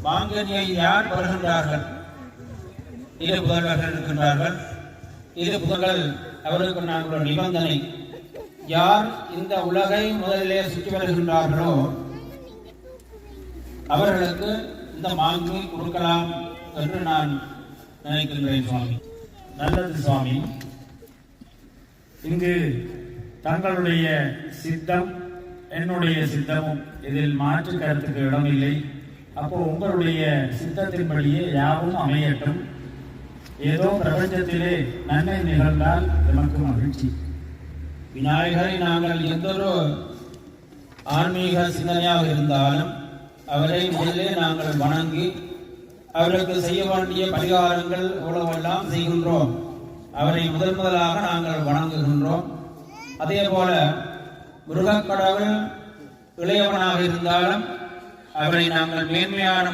மாங்கனியை யார் பெறுகின்றார்கள்? இரு புதல்வர்கள் இருக்கின்றார்கள். இரு புதல்கள் அவருக்கு நாங்கள் ஒரு நிபந்தனை, யார் இந்த உலகை முதலிலே சுற்றி வருகின்றார்களோ அவர்களுக்கு இந்த மாங்கி கொடுக்கலாம் என்று நான் நினைக்கின்றேன் சுவாமி. நல்லது சுவாமி. இங்கு தங்களுடைய சித்தம் என்னுடைய சித்தமும் இதில் மாற்று கருத்துக்கு இடமில்லை. அப்போ உங்களுடைய சித்தத்தின்படியே யாவும் அமையட்டும். ஏதோ பிரபஞ்சத்திலே நன்மை நிகழ்ந்தால் எமக்கு மகிழ்ச்சி. விநாயகரை நாங்கள் எந்தொரு ஆன்மீக சிந்தனையாக இருந்தாலும் அவரை முதலே நாங்கள் வணங்கி அவருக்கு செய்ய வேண்டிய பரிகாரங்கள் எவ்வளவெல்லாம் செய்கின்றோம். அவரை முதலாக நாங்கள் வணங்குகின்றோம். அதே போல முருகக்கடவுள் இளையவனாக இருந்தாலும் அவரை நாங்கள் மேன்மையான